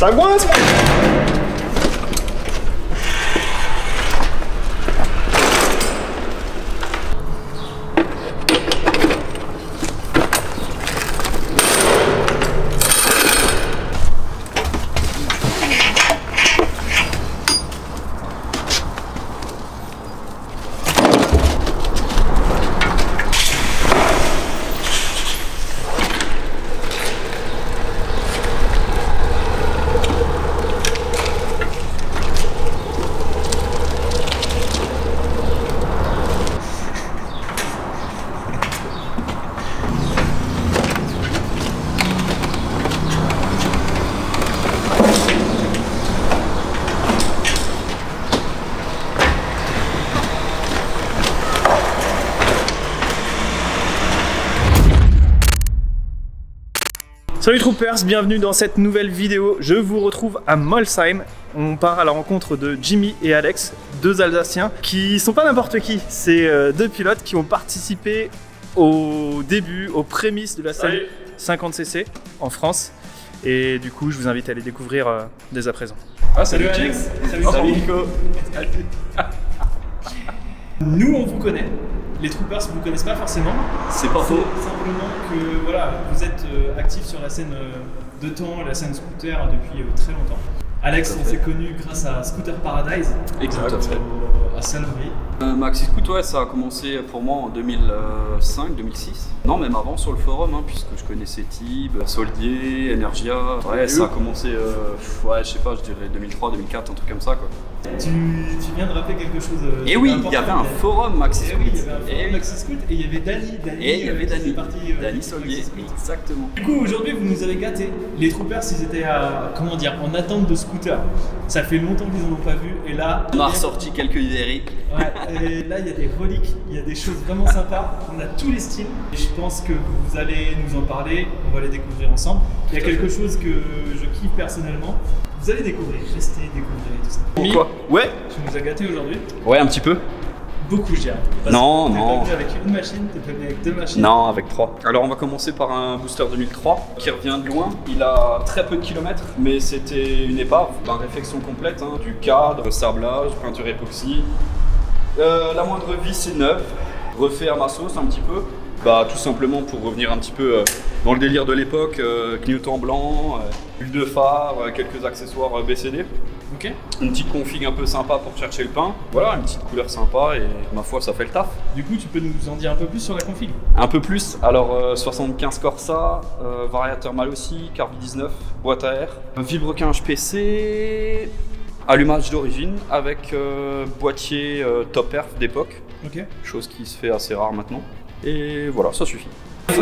Ça coince. Salut Troopers, bienvenue dans cette nouvelle vidéo. Je vous retrouve à Molsheim. On part à la rencontre de Jimmy et Alex, deux Alsaciens qui sont pas n'importe qui. C'est deux pilotes qui ont participé au début, aux prémices de la scène 50cc en France. Et du coup, je vous invite à les découvrir dès à présent. Ah, salut Alex. Salut Nico. Nous, on vous connaît. Les Troopers ne vous connaissent pas forcément. C'est pas faux. Simplement que voilà, vous êtes actifs sur la scène de temps, la scène scooter depuis très longtemps. Alex, on s'est connu grâce à Scooter Paradise. Exact. À Saint-Louis. Maxi Scoot, ouais, ça a commencé pour moi en 2005-2006. Non, même avant sur le forum, hein, puisque je connaissais Tib, Soldier, Energia. Ouais, ça a commencé, ouais, je sais pas, je dirais 2003-2004, un truc comme ça, quoi. Tu viens de rappeler quelque chose. Et oui, il y avait un forum Maxi Scoot. Oui, il y avait un forum Maxi Scoot et il y avait Dany. Et il y avait Dany Soldier, exactement. Du coup, aujourd'hui, vous nous avez gâtés. Les Troopers, ils étaient comment dire, en attente de scooter. Ça fait longtemps qu'ils n'en ont pas vu. Et là, on a ressorti quelques idées. Ouais, et là, il y a des reliques, il y a des choses vraiment sympas. On a tous les styles. Et je pense que vous allez nous en parler. On va les découvrir ensemble. Il y a quelque chose que je kiffe personnellement. Vous allez découvrir, rester, découvrir tout ça. Pourquoi? Ouais. Tu nous as gâtés aujourd'hui. Ouais, un petit peu. Beaucoup, je dirais. Non. T'es pas venu avec une machine, t'es pas venu avec deux machines. Non, avec trois. Alors on va commencer par un booster 2003 qui revient de loin. Il a très peu de kilomètres, mais c'était une épave, réfection complète, hein, du cadre, sablage, peinture époxy. La moindre vis c'est neuf, refait à ma sauce un petit peu. Bah, tout simplement pour revenir un petit peu dans le délire de l'époque, clignotant blanc, huile de phare, quelques accessoires BCD. Ok. Une petite config un peu sympa pour chercher le pain. Voilà, une petite couleur sympa et ma foi ça fait le taf. Du coup, tu peux nous en dire un peu plus sur la config? Un peu plus, alors 75 Corsa, variateur mal aussi, Carbi 19, boîte à air, vilebrequin PC, allumage d'origine avec boîtier top perf d'époque, okay. Chose qui se fait assez rare maintenant. Et voilà, ça suffit.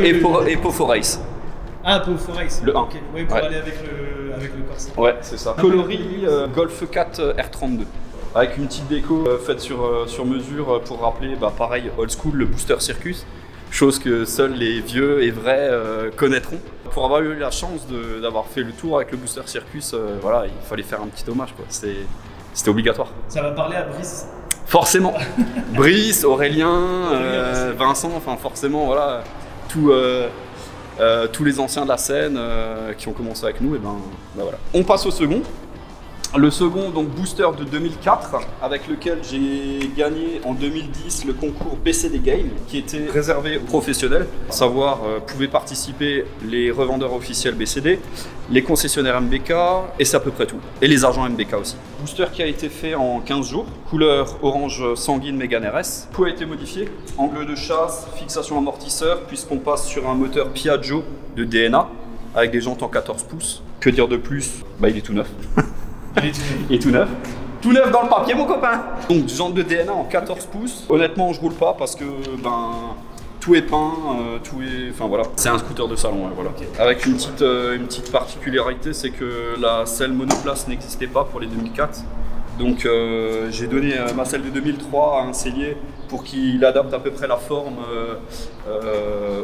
Et Pau for Race. Ah, Pau for Race. Le 1. Okay. Ouais, pour aller avec le Corsa. Ouais, c'est ça. Coloris Golf 4 R32. Avec une petite déco faite sur mesure pour rappeler, pareil, old school, le booster Circus. Chose que seuls les vieux et vrais connaîtront. Pour avoir eu la chance d'avoir fait le tour avec le booster Circus, voilà, il fallait faire un petit hommage, quoi. C'était obligatoire. Ça va parler à Brice. Forcément. Brice, Aurélien, Vincent, enfin forcément, voilà, tous les anciens de la scène qui ont commencé avec nous, et voilà. On passe au second. Le second, donc booster de 2004, avec lequel j'ai gagné en 2010 le concours BCD Game, qui était réservé aux professionnels. À savoir, pouvaient participer les revendeurs officiels BCD, les concessionnaires MBK, et c'est à peu près tout. Et les agents MBK aussi. Booster qui a été fait en 15 jours, couleur orange sanguine Mégane RS. Tout a été modifié, angle de chasse, fixation amortisseur, puisqu'on passe sur un moteur Piaggio de DNA, avec des jantes en 14 pouces. Que dire de plus? Il est tout neuf. Et tout neuf. Tout neuf dans le papier, mon copain. Donc jante de DNA en 14 pouces. Honnêtement, je roule pas parce que tout est peint, tout est, enfin voilà. C'est un scooter de salon, voilà. Okay. Avec une petite particularité, c'est que la selle monoplace n'existait pas pour les 2004. Donc j'ai donné ma selle de 2003 à un sellier pour qu'il adapte à peu près la forme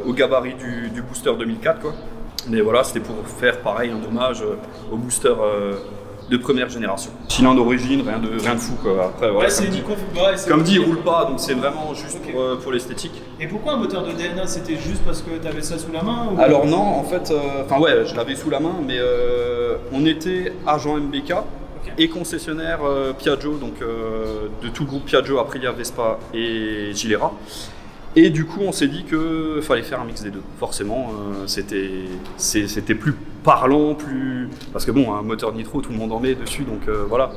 au gabarit du booster 2004, quoi. Mais voilà, c'était pour faire pareil un hommage au booster de première génération. Cylindre d'origine, rien de fou quoi. Après, ouais, c'est une comme dit, il roule pas, donc c'est vraiment juste pour l'esthétique. Et pourquoi un moteur de DNA? C'était juste parce que tu avais ça sous la main ou... Alors non, en fait, ouais, je l'avais sous la main, mais on était agent MBK et concessionnaire Piaggio, donc de tout le groupe Piaggio, Aprilia, Vespa et Gilera. Et du coup, on s'est dit qu'il fallait faire un mix des deux. Forcément, c'était plus parlant, plus... Parce que bon, un moteur nitro, tout le monde en met dessus, donc voilà.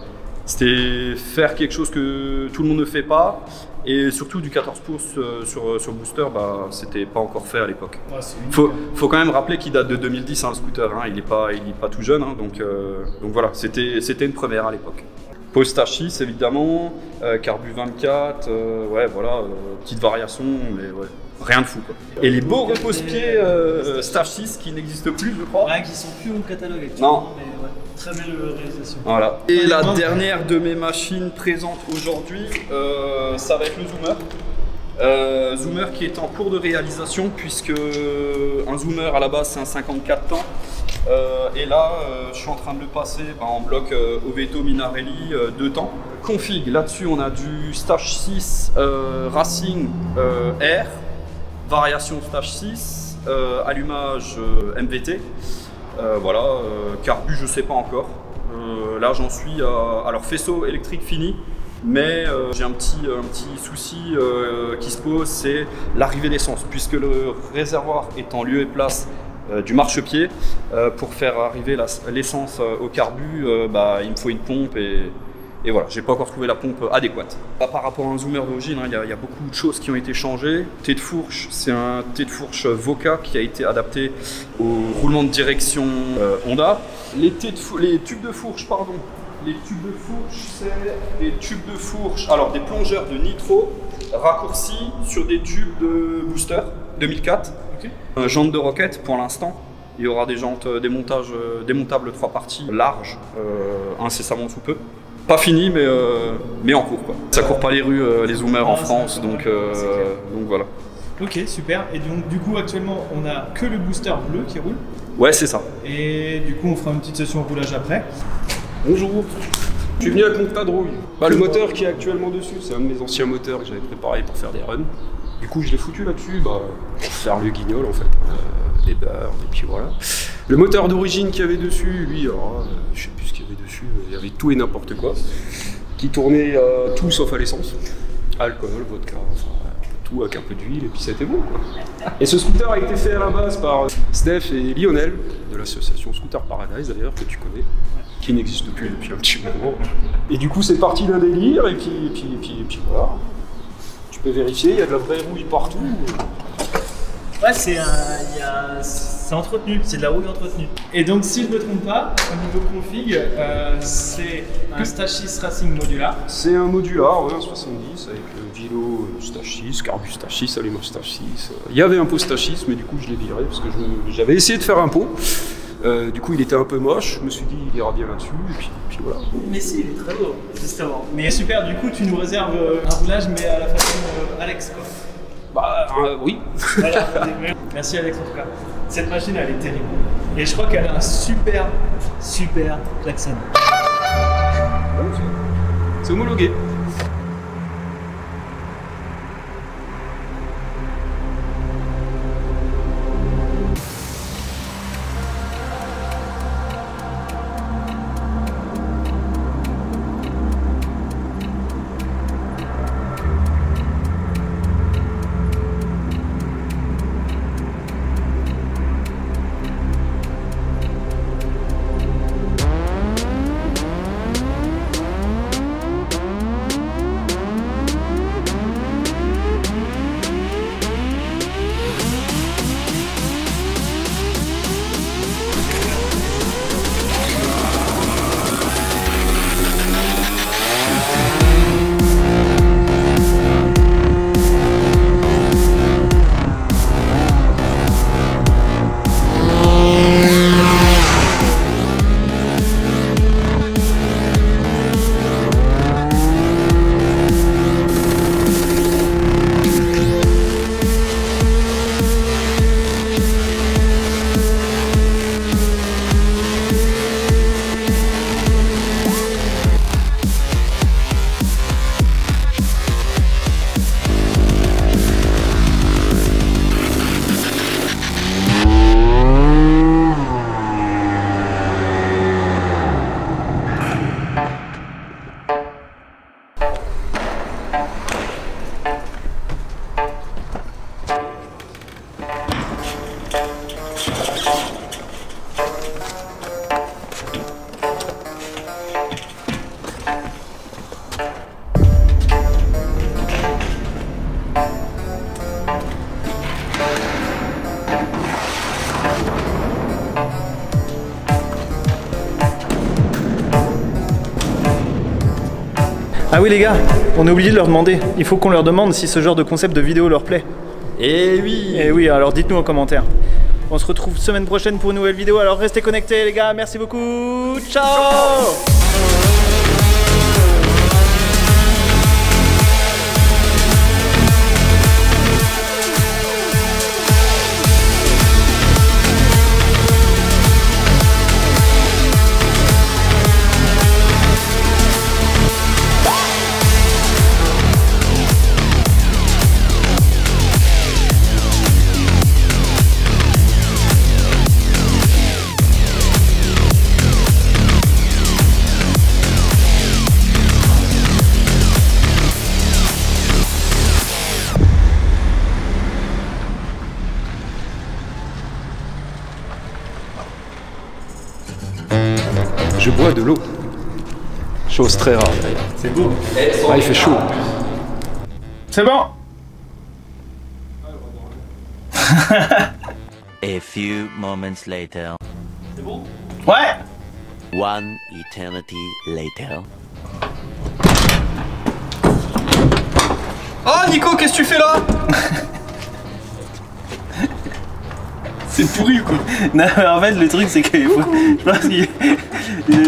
C'était faire quelque chose que tout le monde ne fait pas. Et surtout du 14 pouces sur booster, bah, c'était pas encore fait à l'époque. Ouais, faut quand même rappeler qu'il date de 2010, hein, le scooter. Hein, il est pas tout jeune, hein, donc voilà, c'était une première à l'époque. Pose Stage 6 évidemment, Carbu 24, ouais voilà, petite variation, mais ouais, rien de fou quoi. Et les beaux repose-pieds Stage 6 qui n'existent plus je crois. Ouais, qui sont plus au catalogue actuellement, mais ouais, très belle réalisation. Voilà. Et la dernière de mes machines présentes aujourd'hui, ça va être le Zoomer. Zoomer qui est en cours de réalisation puisque un Zoomer à la base c'est un 54 temps. Et là, je suis en train de le passer en bloc Oveto Minarelli 2 temps. Config, là-dessus on a du Stage 6 Racing R, variation Stage 6, allumage MVT. Voilà, carbu je sais pas encore. Là j'en suis à alors faisceau électrique fini. Mais j'ai un petit souci qui se pose, c'est l'arrivée d'essence, puisque le réservoir est en lieu et place du marchepied. Pour faire arriver l'essence au carbu, bah, il me faut une pompe et voilà, j'ai pas encore trouvé la pompe adéquate. Par rapport à un Zoomer d'origine, il y a beaucoup de choses qui ont été changées. T de fourche, c'est un T de fourche Voca qui a été adapté au roulement de direction Honda. Les tubes de fourche, pardon. Les tubes de fourche, c'est des tubes de fourche, alors des plongeurs de nitro raccourcis sur des tubes de booster 2004. Okay. Jantes de roquette pour l'instant. Il y aura des jantes démontables 3 parties larges, incessamment sous peu. Pas fini, mais en cours quoi. Ça court pas les rues, les Zoomers en France, donc voilà. Ok, super. Et donc du coup actuellement on a que le booster bleu qui roule. Ouais, c'est ça. Et du coup on fera une petite session roulage après. Bonjour, je suis venu avec mon tas de rouille. Le moteur qui est actuellement dessus, c'est un de mes anciens moteurs que j'avais préparé pour faire des runs. Du coup, je l'ai foutu là-dessus pour faire le guignol en fait, des beurres, et puis voilà. Le moteur d'origine qu'il y avait dessus, lui, alors, je sais plus ce qu'il y avait dessus, il y avait tout et n'importe quoi, qui tournait tout sauf à l'essence. Alcool, vodka, enfin tout avec un peu d'huile, et puis c'était bon quoi. Et ce scooter a été fait à la base par Steph et Lionel, de l'association Scooter Paradise d'ailleurs, que tu connais. Qui n'existe plus depuis un petit moment. Et du coup, c'est parti d'un délire, et puis voilà. Tu peux vérifier, il y a de la vraie rouille partout. Ouais, c'est entretenu, c'est de la rouille entretenue. Et donc, si je ne me trompe pas, au niveau config, c'est un Stage 6 Racing modular. C'est un modular, ouais, un 70, avec le Vilo Stage 6, Carbu Stage 6, allumage Stage 6. Il y avait un pot Stage 6, mais du coup, je l'ai viré, parce que j'avais essayé de faire un pot. Du coup, il était un peu moche, je me suis dit, il ira bien là-dessus, et puis voilà. Mais si, il est très beau, justement. Mais super, du coup, tu nous réserves un roulage, mais à la façon Alex, quoi. Bah, oui. Voilà. Merci Alex, en tout cas. Cette machine, elle est terrible. Et je crois qu'elle a un super klaxon. C'est homologué. Ah oui les gars, on a oublié de leur demander. Il faut qu'on leur demande si ce genre de concept de vidéo leur plaît. Et oui. Et oui, alors dites-nous en commentaire. On se retrouve semaine prochaine pour une nouvelle vidéo. Alors restez connectés les gars, merci beaucoup. Ciao. Je bois de l'eau. Chose très rare d'ailleurs. C'est beau. Ah, il fait chaud. C'est bon. A few moments later. C'est bon? Ouais. One eternity later. Oh Nico, qu'est-ce que tu fais là? C'est pourri quoi. Non, en fait le truc c'est que je pense que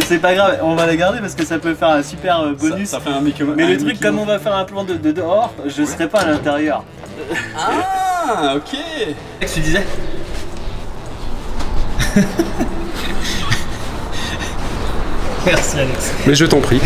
c'est pas grave, on va la garder parce que ça peut faire un super bonus. Ça fait un mec. Mais le truc, comme on va faire un plan de dehors, je serai pas à l'intérieur. Ah, ok. Qu'est-ce que tu disais? Merci Alex. Mais je t'en prie.